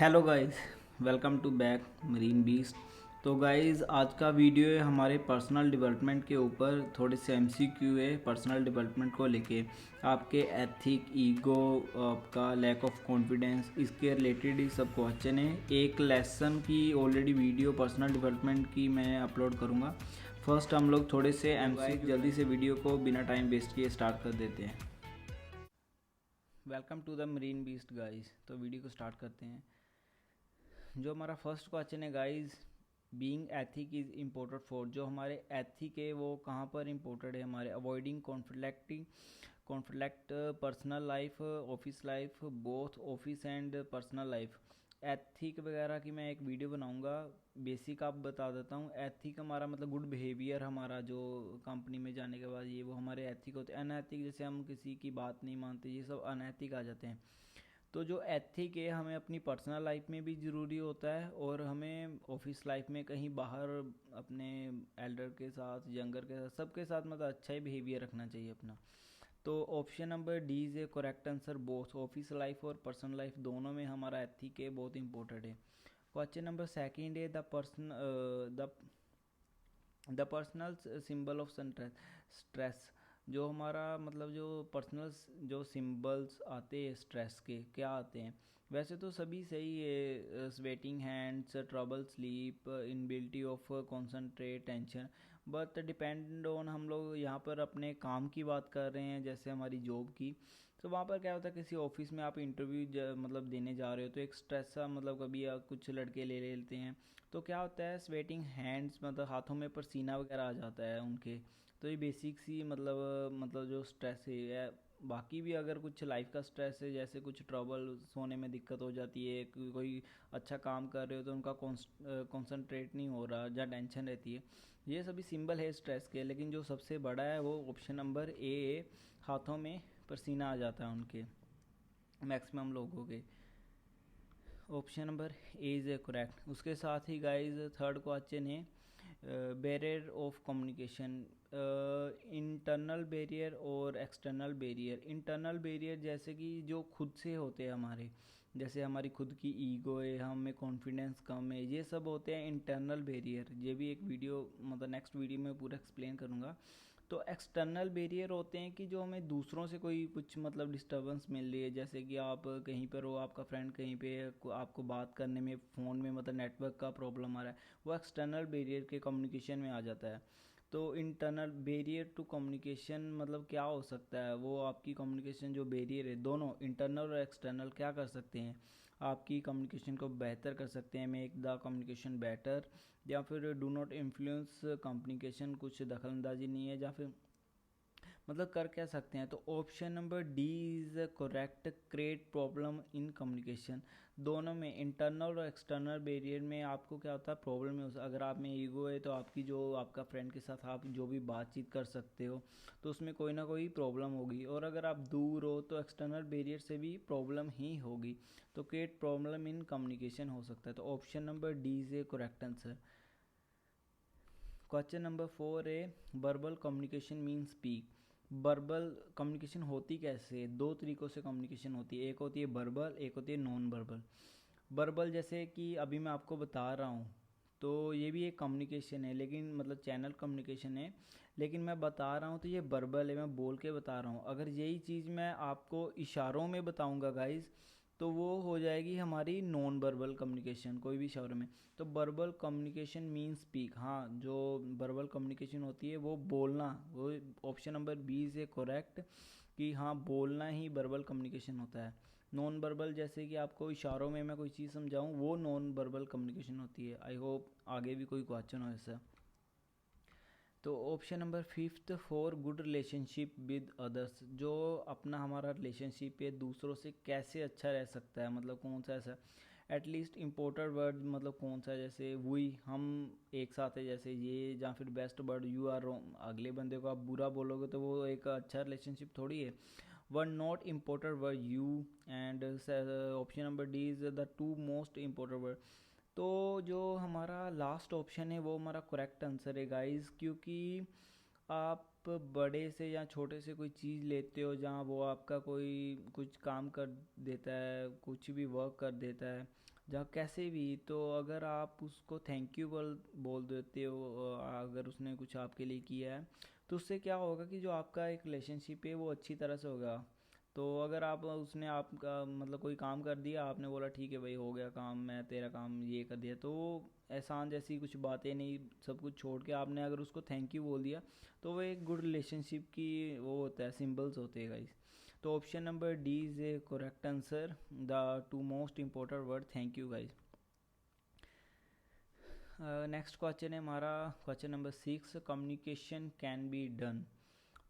Hello guys, welcome to back marine beast. तो guys आज का वीडियो है हमारे पर्सनल डेवलपमेंट के ऊपर। थोड़े से एमसीक्यू है पर्सनल डेवलपमेंट को लेके। आपके एथिक, ईगो, आपका लैक ऑफ कॉन्फिडेंस, इसके रिलेटेड ही सब क्वेश्चन है। एक लेसन की ऑलरेडी वीडियो पर्सनल डेवलपमेंट की मैं अपलोड करूँगा। फर्स्ट हम लोग थोड़े से एमसीक्यू जल्दी से वीडियो को बिना टाइम वेस्ट किए स्टार्ट कर देते हैं। Welcome to the marine beast guys. तो वीडियो को स्टार्ट करते हैं। जो हमारा फर्स्ट क्वेश्चन है guys, being ethic is imported for. जो हमारे एथिक है वो कहाँ पर इम्पोर्टेड है हमारे? Avoiding conflict personal life, office life, both office and personal life. Ethic वगैरह की मैं एक वीडियो बनाऊंगा। बेसिक आप बता देता हूँ। एथिक हमारा मतलब गुड बिहेवियर, हमारा जो कंपनी में जाने के बाद ये वो हमारे एथिक होते हैं। अनएथिक जैसे हम किसी की बात नहीं मानते, ये सब अनएथिक आ जाते हैं। तो जो एथिक है हमें अपनी पर्सनल लाइफ में भी ज़रूरी होता है और हमें ऑफिस लाइफ में कहीं बाहर अपने एल्डर के साथ, यंगर के साथ, सबके साथ मतलब अच्छा ही बिहेवियर रखना चाहिए अपना। तो option number D is a correct answer. Both office life और पर्सनल लाइफ दोनों में हमारा एथिक है बहुत इंपॉर्टेंट है। क्वेश्चन नंबर सेकंड है the personal symbol of stress. जो हमारा मतलब जो पर्सनल जो सिंबल्स आते हैं स्ट्रेस के, क्या आते हैं? वैसे तो सभी सही है। Sweating hands, trouble sleep, inability of concentrate, tension. But depend on, हम लोग यहाँ पर अपने काम की बात कर रहे हैं, जैसे हमारी जॉब की। तो वहाँ पर क्या होता है, किसी ऑफिस में आप इंटरव्यू मतलब देने जा रहे हो तो एक स्ट्रेस सा मतलब कभी कुछ लड़के ले लेते हैं। तो क्या होता है, स्वेटिंग हैंड्स मतलब हाथों में पसीना वगैरह आ जाता है उनके। तो ये बेसिक सी मतलब जो स्ट्रेस है। बाकी भी अगर कुछ लाइफ का स्ट्रेस है, जैसे कुछ ट्रबल, सोने में दिक्कत हो जाती है, कोई अच्छा काम कर रहे हो तो उनका कॉन्सनट्रेट नहीं हो रहा, या टेंशन रहती है, ये सभी सिंबल है स्ट्रेस के। लेकिन जो सबसे बड़ा है वो ऑप्शन नंबर ए, हाथों में पसीना आ जाता है उनके, मैक्सिमम लोगों के। Option number A is correct. उसके साथ ही गाइस थर्ड क्वेश्चन है barrier of communication. Internal barrier और एक्सटर्नल बैरियर। इंटरनल बैरियर जैसे कि जो खुद से होते हैं हमारे, जैसे हमारी खुद की ईगो है, हमें कॉन्फिडेंस कम है, ये सब होते हैं इंटरनल बैरियर। ये भी एक वीडियो मतलब नेक्स्ट वीडियो में पूरा एक्सप्लेन करूँगा। तो एक्सटर्नल बैरियर होते हैं कि जो हमें दूसरों से कोई कुछ मतलब डिस्टर्बेंस मिल रही है, जैसे कि आप कहीं पर हो, आपका फ्रेंड कहीं पे है, आपको बात करने में फ़ोन में मतलब नेटवर्क का प्रॉब्लम आ रहा है, वो एक्सटर्नल बैरियर के कम्युनिकेशन में आ जाता है। तो इंटरनल बैरियर टू कम्युनिकेशन मतलब क्या हो सकता है? वो आपकी कम्युनिकेशन जो बैरियर है, दोनों इंटरनल और एक्सटर्नल क्या कर सकते हैं? आपकी कम्युनिकेशन को बेहतर कर सकते हैं, मेक द कम्युनिकेशन बेटर, या फिर डू नॉट इन्फ्लुएंस कम्युनिकेशन, कुछ दखल अंदाजी नहीं है, या फिर मतलब कर क्या सकते हैं? तो option number D is correct, create problem in communication. दोनों में, इंटरनल और एक्सटर्नल बैरियर में आपको क्या होता है, प्रॉब्लम में अगर आप में ईगो है तो आपकी जो आपका फ्रेंड के साथ आप जो भी बातचीत कर सकते हो तो उसमें कोई ना कोई प्रॉब्लम होगी, और अगर आप दूर हो तो एक्सटर्नल बैरियर से भी प्रॉब्लम ही होगी। तो क्रिएट प्रॉब्लम इन कम्युनिकेशन हो सकता है। तो option number D is a correct answer. Question number four है verbal communication mean speak. Verbal communication होती कैसे? दो तरीक़ों से कम्युनिकेशन होती है, एक होती है वर्बल, एक होती है नॉन वर्बल। वर्बल जैसे कि अभी मैं आपको बता रहा हूँ, तो ये भी एक कम्युनिकेशन है, लेकिन मतलब चैनल कम्युनिकेशन है, लेकिन मैं बता रहा हूँ तो ये वर्बल है, मैं बोल के बता रहा हूँ। अगर यही चीज़ मैं आपको इशारों में बताऊँगा गाइज, तो वो हो जाएगी हमारी नॉन वर्बल कम्युनिकेशन, कोई भी इशारों में। तो वर्बल कम्युनिकेशन मीन स्पीक। हाँ, जो वर्बल कम्युनिकेशन होती है वो बोलना, वो ऑप्शन नंबर बी से करेक्ट, कि हाँ बोलना ही वर्बल कम्युनिकेशन होता है। नॉन वर्बल जैसे कि आपको इशारों में मैं कोई चीज़ समझाऊँ, वो नॉन वर्बल कम्युनिकेशन होती है। आई होप आगे भी कोई क्वेश्चन हो ऐसा। तो option number fifth, for good relationship with others. जो अपना हमारा रिलेशनशिप है दूसरों से कैसे अच्छा रह सकता है, मतलब कौन सा ऐसा एटलीस्ट इम्पोर्टेंट वर्ड मतलब कौन सा है? जैसे वी, हम एक साथ है, जैसे ये, या फिर best word you are wrong. अगले बंदे को आप बुरा बोलोगे तो वो एक अच्छा रिलेशनशिप थोड़ी है। One not important word you, and option number D is the two most important word. तो जो हमारा लास्ट ऑप्शन है वो हमारा करेक्ट आंसर है गाइस, क्योंकि आप बड़े से या छोटे से कोई चीज़ लेते हो, जहाँ वो आपका कोई कुछ काम कर देता है, कुछ भी वर्क कर देता है, जहाँ कैसे भी, तो अगर आप उसको थैंक यू बोल देते हो, अगर उसने कुछ आपके लिए किया है, तो उससे क्या होगा कि जो आपका एक रिलेशनशिप है वो अच्छी तरह से होगा। तो अगर आप उसने आपका मतलब कोई काम कर दिया, आपने बोला ठीक है भाई हो गया काम, मैं तेरा काम ये कर दिया, तो एहसान जैसी कुछ बातें नहीं, सब कुछ छोड़ के आपने अगर उसको थैंक यू बोल दिया, तो वो एक गुड रिलेशनशिप की वो होता है, सिंबल्स होते हैं गाइस। तो option number D is a correct answer, the two most important word thank you guys. Next question है हमारा, question number 6, communication can be done.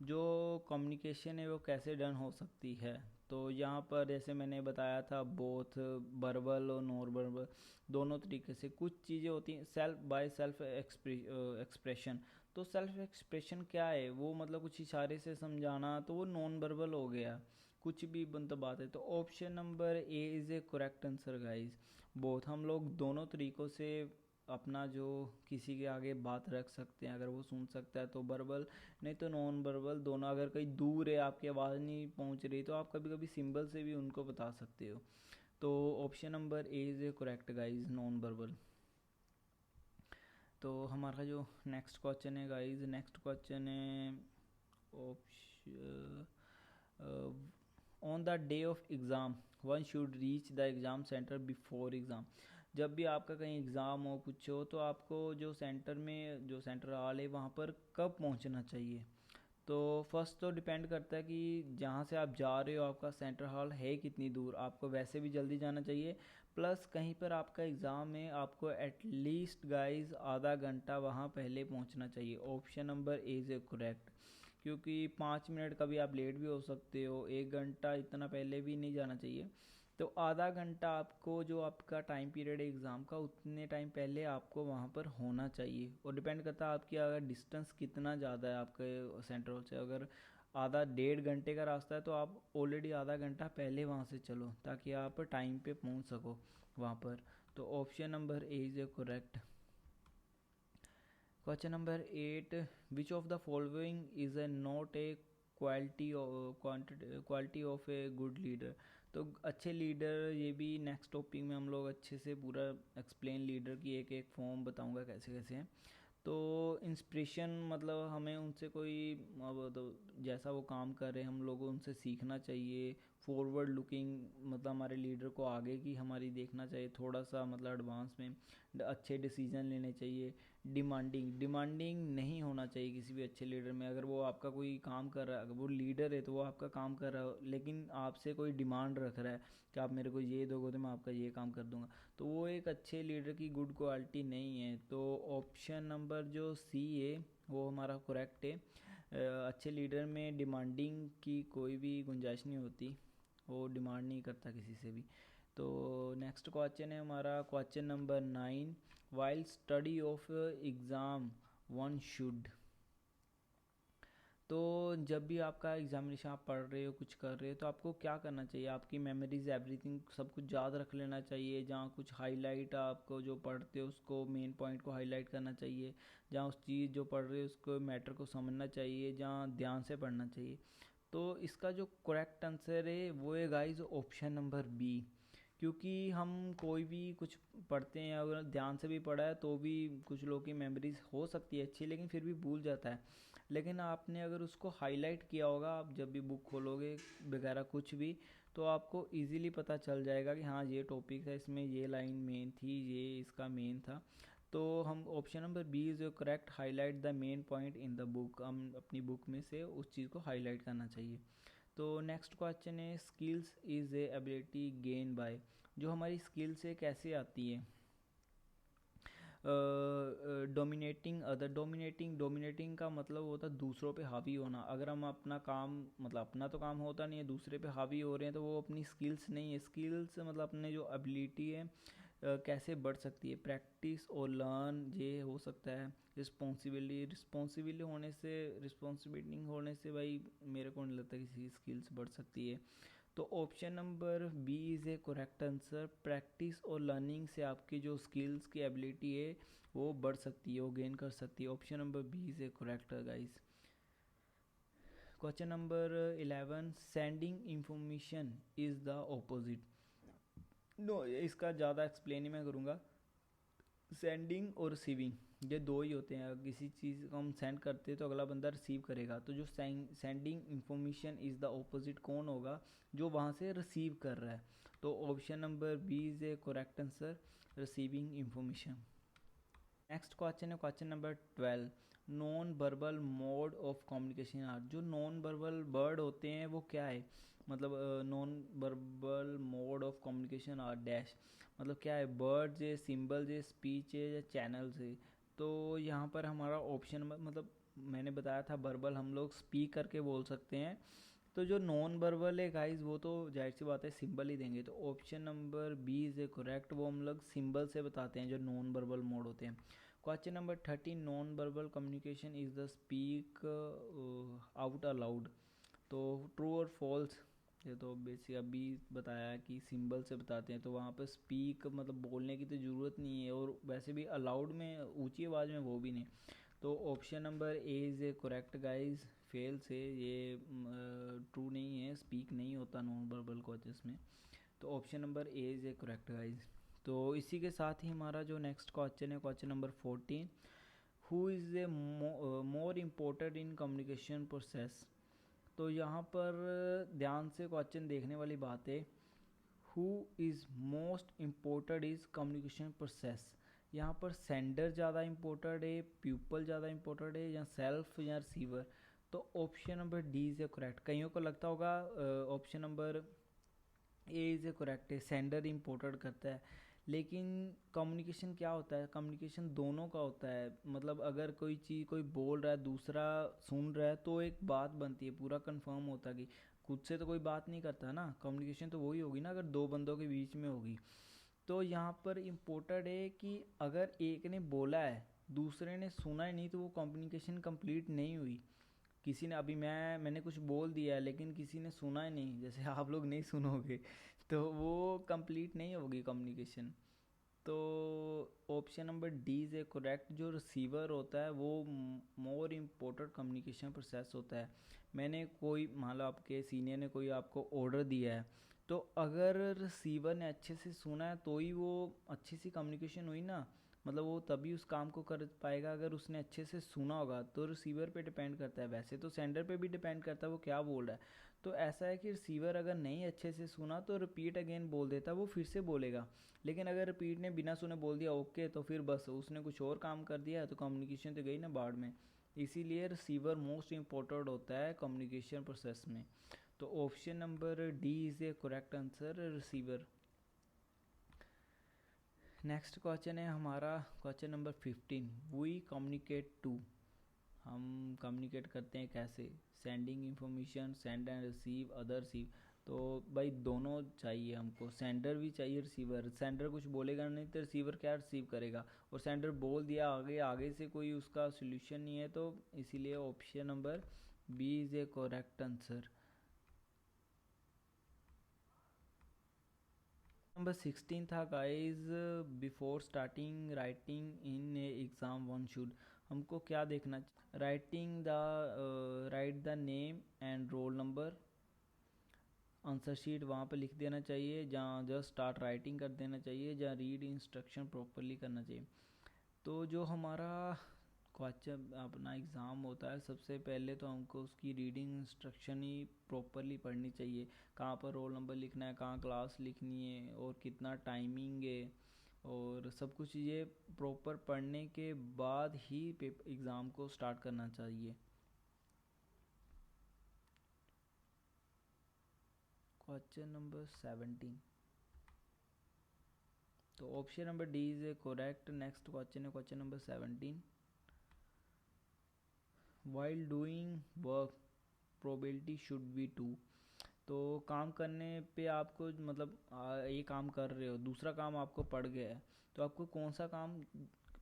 जो कम्युनिकेशन है वो कैसे डन हो सकती है। तो यहाँ पर जैसे मैंने बताया था, बोथ वर्बल और नॉन वर्बल दोनों तरीके से कुछ चीज़ें होती हैं, सेल्फ बाय सेल्फ एक्सप्रेशन। तो सेल्फ एक्सप्रेशन क्या है, वो मतलब कुछ इशारे से समझाना, तो वो नॉन वर्बल हो गया, कुछ भी मतलब बात है। तो option number A is a correct answer guys. Both हम लोग दोनों तरीक़ों से अपना जो किसी के आगे बात रख सकते हैं, अगर वो सुन सकता है तो वर्बल, नहीं तो नॉन वर्बल दोनों। अगर कहीं दूर है, आपकी आवाज़ नहीं पहुंच रही, तो आप कभी कभी सिंबल से भी उनको बता सकते हो। तो option number A is a correct guys, non verbal. तो हमारा जो नेक्स्ट क्वेश्चन है गाइज, नेक्स्ट क्वेश्चन है option, on the day of exam one should reach the exam centre before exam. जब भी आपका कहीं एग्ज़ाम हो, कुछ हो, तो आपको जो सेंटर में, जो सेंटर हॉल है, वहाँ पर कब पहुँचना चाहिए। तो फर्स्ट तो डिपेंड करता है कि जहाँ से आप जा रहे हो आपका सेंटर हॉल है कितनी दूर, आपको वैसे भी जल्दी जाना चाहिए, प्लस कहीं पर आपका एग्ज़ाम है, आपको एटलीस्ट गाइस आधा घंटा वहाँ पहले पहुँचना चाहिए। Option number A is correct, क्योंकि 5 मिनट कभी आप लेट भी हो सकते हो, 1 घंटा इतना पहले भी नहीं जाना चाहिए। तो आधा घंटा आपको, जो आपका टाइम पीरियड है एग्ज़ाम का, उतने टाइम पहले आपको वहाँ पर होना चाहिए। और डिपेंड करता है आपकी अगर डिस्टेंस कितना ज़्यादा है आपके सेंटर से। अगर आधा 1.5 घंटे का रास्ता है, तो आप ऑलरेडी आधा घंटा पहले वहाँ से चलो, ताकि आप टाइम पे पहुँच सको वहाँ पर। तो option number A is a correct. Question number 8, which of the following is a not a quality quality of a good leader. तो अच्छे लीडर, ये भी नेक्स्ट टॉपिक में हम लोग अच्छे से पूरा एक्सप्लेन लीडर की एक एक फॉर्म बताऊंगा कैसे कैसे हैं। तो इंस्पिरेशन मतलब हमें उनसे कोई, अब तो जैसा वो काम कर रहे हैं हम लोगों उनसे सीखना चाहिए। फॉरवर्ड लुकिंग मतलब हमारे लीडर को आगे की हमारी देखना चाहिए, थोड़ा सा मतलब एडवांस में अच्छे डिसीजन लेने चाहिए। डिमांडिंग नहीं होना चाहिए किसी भी अच्छे लीडर में। अगर वो आपका कोई काम कर रहा है, अगर वो लीडर है तो वो आपका काम कर रहा है, लेकिन आपसे कोई डिमांड रख रहा है कि आप मेरे को ये दोगे तो मैं आपका ये काम कर दूंगा, तो वो एक अच्छे लीडर की गुड क्वालिटी नहीं है। तो ऑप्शन नंबर जो सी है वो हमारा करेक्ट है। अच्छे लीडर में डिमांडिंग की कोई भी गुंजाइश नहीं होती, वो डिमांड नहीं करता किसी से भी। तो नेक्स्ट क्वेश्चन है हमारा, question number 9, while study of exam one should. तो जब भी आपका एग्जामिनेशन आप पढ़ रहे हो, कुछ कर रहे हो, तो आपको क्या करना चाहिए, आपकी मेमोरीज एवरीथिंग सब कुछ याद रख लेना चाहिए। जहाँ कुछ हाईलाइट आपको जो पढ़ते हो उसको मेन पॉइंट को हाईलाइट करना चाहिए। जहाँ उस चीज़ जो पढ़ रहे हो उसको मैटर को समझना चाहिए, जहाँ ध्यान से पढ़ना चाहिए। तो इसका जो करेक्ट आंसर है वो है गाइस ऑप्शन नंबर बी। क्योंकि हम कोई भी कुछ पढ़ते हैं, अगर ध्यान से भी पढ़ा है तो भी कुछ लोगों की मेमोरीज हो सकती है अच्छी, लेकिन फिर भी भूल जाता है। लेकिन आपने अगर उसको हाईलाइट किया होगा, आप जब भी बुक खोलोगे वगैरह कुछ भी, तो आपको इजीली पता चल जाएगा कि हाँ ये टॉपिक है, इसमें ये लाइन मेन थी, ये इसका मेन था। तो हम option number B is correct, highlight the main point in the book. हम अपनी बुक में से उस चीज़ को हाईलाइट करना चाहिए। तो नेक्स्ट क्वेश्चन है, skills is a ability gain by. जो हमारी स्किल्स है कैसे आती है, डोमिनेटिंग अदर। डोमिनेटिंग का मतलब होता है दूसरों पे हावी होना। अगर हम अपना काम, मतलब अपना तो काम होता नहीं है, दूसरे पे हावी हो रहे हैं, तो वो अपनी स्किल्स नहीं है। स्किल्स मतलब अपने जो एबिलिटी है कैसे बढ़ सकती है, प्रैक्टिस और लर्न ये हो सकता है। रिस्पॉन्सिबिलिटी होने से भाई मेरे को नहीं लगता किसी स्किल्स बढ़ सकती है। तो option number B is a correct answer, practice और लर्निंग से आपकी जो स्किल्स की एबिलिटी है वो बढ़ सकती है, वो गेन कर सकती है। Option number B is a correct guys. Question number 11, sending information is the opposite. No, इसका ज़्यादा एक्सप्लेन ही मैं करूँगा। सेंडिंग और रिसीविंग ये दो ही होते हैं। अगर किसी चीज़ को हम सेंड करते हैं तो अगला बंदा रिसीव करेगा। तो जो sending information is the opposite कौन होगा? जो वहाँ से रिसीव कर रहा है। तो option number B is a correct answer, receiving information. Next question है question number 12। Non verbal mode of communication are. जो नॉन वर्बल वर्ड होते हैं वो क्या है? मतलब non verbal mode of communication are dash, मतलब क्या है? वर्ड्स है, सिंबल्स है, स्पीच है, या चैनल्स है? तो यहाँ पर हमारा ऑप्शन मतलब मैंने बताया था वर्बल हम लोग स्पीक करके बोल सकते हैं। तो जो नॉन वर्बल है गाइस वो तो जाहिर सी बात है सिंबल ही देंगे। तो option number B is a correct, वो हम लोग सिंबल से बताते हैं जो नॉन वर्बल मोड होते हैं। Question number 13। Non verbal communication is the speak out allowed. तो ट्रू और फॉल्स? ये तो बेसिक अभी बताया कि सिंबल से बताते हैं, तो वहाँ पर स्पीक मतलब बोलने की तो ज़रूरत नहीं है, और वैसे भी अलाउड में ऊंची आवाज़ में वो भी नहीं। तो option number A is a correct guys, fail से ये ट्रू नहीं है, स्पीक नहीं होता नॉन वर्बल कोचेस में। तो option number A is a correct guys. तो इसी के साथ ही हमारा जो नेक्स्ट क्वेश्चन है question number 14। Who is a more important in communication process. तो यहाँ पर ध्यान से क्वेश्चन देखने वाली बात है। Who is most important is communication process. यहाँ पर सेंडर ज़्यादा इम्पोर्टेंट है, पीपल ज़्यादा इम्पोर्टेंट है, या सेल्फ या रिसीवर? तो option number D is a correct. कईयों को लगता होगा option number A is a correct है, सेंडर इम्पोर्टेंट करता है। लेकिन कम्युनिकेशन क्या होता है? कम्युनिकेशन दोनों का होता है। मतलब अगर कोई चीज़ कोई बोल रहा है, दूसरा सुन रहा है, तो एक बात बनती है, पूरा कंफर्म होता है कि खुद से तो कोई बात नहीं करता ना। कम्युनिकेशन तो वही होगी ना अगर दो बंदों के बीच में होगी। तो यहाँ पर इम्पोर्टेंट है कि अगर एक ने बोला है, दूसरे ने सुना ही नहीं, तो वो कम्युनिकेशन कंप्लीट नहीं हुई। किसी ने अभी मैंने कुछ बोल दिया है लेकिन किसी ने सुना ही नहीं, जैसे आप लोग नहीं सुनोगे, तो वो कंप्लीट नहीं होगी कम्युनिकेशन। तो option number D is a correct. जो रिसीवर होता है वो मोर इम्पोर्टेंट कम्युनिकेशन प्रोसेस होता है। मैंने कोई मान लो आपके सीनियर ने कोई आपको ऑर्डर दिया है, तो अगर रिसीवर ने अच्छे से सुना है तो ही वो अच्छी सी कम्युनिकेशन हुई ना। मतलब वो तभी उस काम को कर पाएगा अगर उसने अच्छे से सुना होगा। तो रिसीवर पे डिपेंड करता है, वैसे तो सेंडर पे भी डिपेंड करता है वो क्या बोल रहा है। तो ऐसा है कि रिसीवर अगर नहीं अच्छे से सुना तो रिपीट अगेन बोल देता, वो फिर से बोलेगा। लेकिन अगर रिपीट ने बिना सुने बोल दिया ओके, तो फिर बस उसने कुछ और काम कर दिया, तो कम्युनिकेशन तो गई ना बाढ़ में। इसीलिए रिसीवर मोस्ट इम्पोर्टेंट होता है कम्युनिकेशन प्रोसेस में। तो option number D is a correct answer, receiver. Next question है हमारा question number 15। We communicate to. हम कम्युनिकेट करते हैं कैसे? Sending information, send and receive, other receive. तो भाई दोनों चाहिए हमको, सेंडर भी चाहिए, रिसीवर। सेंडर कुछ बोलेगा नहीं तो रिसीवर क्या रिसीव करेगा? और सेंडर बोल दिया आगे, आगे से कोई उसका सोल्यूशन नहीं है, तो इसीलिए option number B is a correct answer. Number 16 था guys. Before starting writing in a exam one should. हमको क्या देखना? Write the name and roll number. Answer sheet वहाँ पे लिख देना चाहिए, जहाँ जस्ट स्टार्ट राइटिंग कर देना चाहिए, जहाँ रीड इंस्ट्रक्शन प्रॉपरली करना चाहिए। तो जो हमारा क्वेश्चन अपना एग्ज़ाम होता है, सबसे पहले तो हमको उसकी रीडिंग इंस्ट्रक्शन ही प्रॉपरली पढ़नी चाहिए। कहाँ पर रोल नंबर लिखना है, कहाँ क्लास लिखनी है, और कितना टाइमिंग है, और सब कुछ ये प्रॉपर पढ़ने के बाद ही एग्ज़ाम को स्टार्ट करना चाहिए। Question number 17। तो option number D is a correct. Next question है question number 17। While doing work probability should be 2। तो काम करने पे आपको मतलब ये काम कर रहे हो, दूसरा काम आपको पड़ गया है, तो आपको कौन सा काम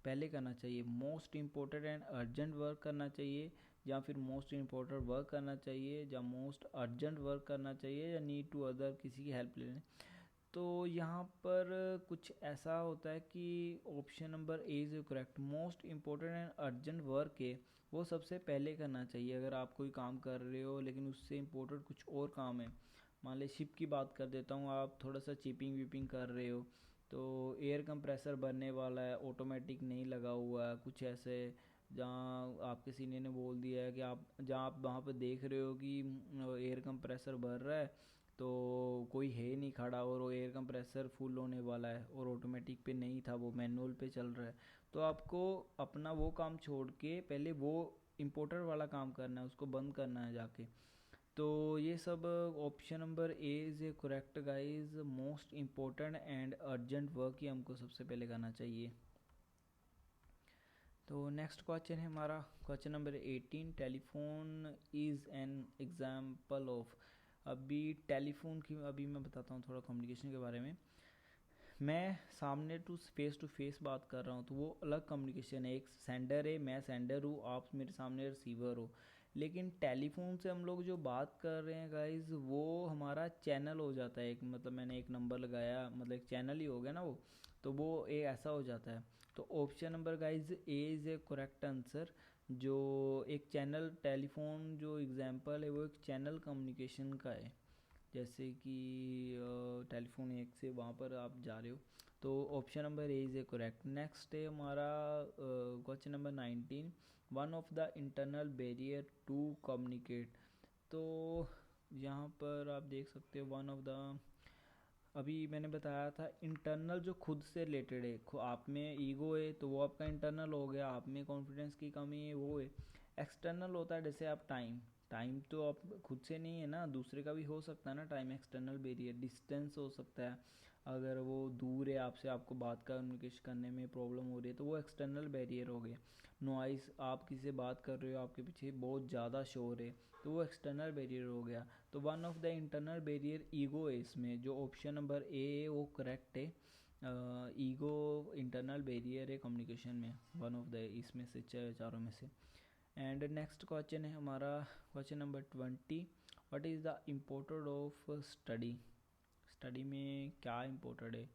पहले करना चाहिए? Most important and urgent work करना चाहिए, या फिर मोस्ट इम्पोर्टेंट वर्क करना चाहिए, या मोस्ट अर्जेंट वर्क करना चाहिए, या नीड टू अदर किसी की हेल्प लेने? तो यहाँ पर कुछ ऐसा होता है कि option number A is correct. Most important and urgent work है वो सबसे पहले करना चाहिए। अगर आप कोई काम कर रहे हो लेकिन उससे इम्पोर्टेंट कुछ और काम है, मान ली शिप की बात कर देता हूँ, आप थोड़ा सा चिपिंग विपिंग कर रहे हो तो एयर कंप्रेसर बनने वाला है, ऑटोमेटिक नहीं लगा हुआ है कुछ ऐसे, जहाँ आपके सीनियर ने बोल दिया है कि आप जहाँ आप वहाँ पर देख रहे हो कि एयर कंप्रेसर भर रहा है तो कोई है नहीं खड़ा, और वो एयर कंप्रेसर फुल होने वाला है और ऑटोमेटिक पे नहीं था, वो मैनुअल पे चल रहा है। तो आपको अपना वो काम छोड़ के पहले वो इम्पोर्टर वाला काम करना है, उसको बंद करना है जाके। तो ये सब option number A is a correct guys, most important and urgent work ही हमको सबसे पहले करना चाहिए। तो नेक्स्ट क्वेश्चन है हमारा question number 18, telephone is an example of. अभी टेलीफोन की अभी मैं बताता हूँ थोड़ा कम्युनिकेशन के बारे में। मैं सामने टू फेस बात कर रहा हूँ तो वो अलग कम्युनिकेशन है, एक सेंडर है, मैं सेंडर हूँ, आप मेरे सामने रिसीवर हो। लेकिन टेलीफोन से हम लोग जो बात कर रहे हैं गाइज वो हमारा चैनल हो जाता है एक, मतलब मैंने एक नंबर लगाया मतलब एक चैनल ही हो गया ना वो, तो वो एक ऐसा हो जाता है। तो option number guys A is a correct answer. जो एक चैनल टेलीफोन जो एग्जांपल है वो एक चैनल कम्युनिकेशन का है, जैसे कि टेलीफोन एक से वहाँ पर आप जा रहे हो, तो option number A is a correct. Next है हमारा question number 19, one of the internal barrier to communicate. तो यहाँ पर आप देख सकते हो वन ऑफ द, अभी मैंने बताया था इंटरनल जो खुद से रिलेटेड है, आप में ईगो है तो वो आपका इंटरनल हो गया, आप में कॉन्फिडेंस की कमी है वो है। एक्सटर्नल होता है जैसे आप टाइम, टाइम तो आप खुद से नहीं है ना, दूसरे का भी हो सकता है ना टाइम। एक्सटर्नल बैरियर डिस्टेंस हो सकता है, अगर वो दूर है आपसे, आपको बात कम्युनिकेशन करने में प्रॉब्लम हो रही है तो वो एक्सटर्नल बैरियर हो गया। नॉइस, आप किसी से बात कर रहे हो आपके पीछे बहुत ज़्यादा शोर है तो वो एक्सटर्नल बैरियर हो गया। तो one of the internal barrier ego है इसमें, जो ऑप्शन नंबर ए है वो करेक्ट है। ईगो इंटरनल बैरियर है कम्युनिकेशन में, वन ऑफ द इसमें से चारों में से। एंड नेक्स्ट क्वेश्चन है हमारा question number 20, what is the important of study. Study में क्या इम्पोर्टेंट है?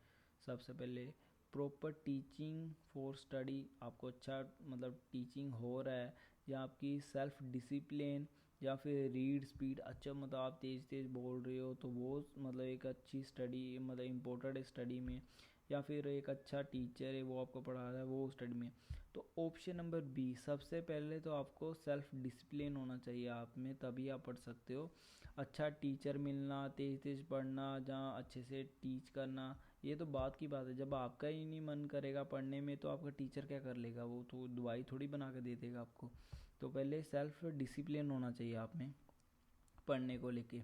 सबसे पहले प्रॉपर टीचिंग फॉर स्टडी, आपको अच्छा मतलब टीचिंग हो रहा है, या आपकी सेल्फ डिसिप्लिन, या फिर रीड स्पीड अच्छा, मतलब आप तेज़ तेज़ बोल रहे हो तो वो मतलब एक अच्छी स्टडी मतलब इम्पोर्टेंट है स्टडी में, या फिर एक अच्छा टीचर है वो आपको पढ़ा रहा है वो स्टडी में। तो ऑप्शन नंबर बी, सबसे पहले तो आपको सेल्फ डिसिप्लिन होना चाहिए आप में, तभी आप पढ़ सकते हो। अच्छा टीचर मिलना, तेज़ तेज़ पढ़ना, जहाँ अच्छे से टीच करना, ये तो बात की बात है। जब आपका ही नहीं मन करेगा पढ़ने में तो आपका टीचर क्या कर लेगा, वो तो दवाई थोड़ी बना के दे देगा आपको। तो पहले सेल्फ डिसिप्लिन होना चाहिए आप में पढ़ने को लेके।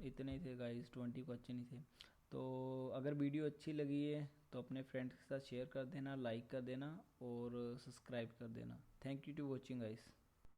इतने ही थे गाइस, 20 क्वेश्चन ही थे। तो अगर वीडियो अच्छी लगी है तो अपने फ्रेंड्स के साथ शेयर कर देना, लाइक कर देना और सब्सक्राइब कर देना। Thank you to watching guys.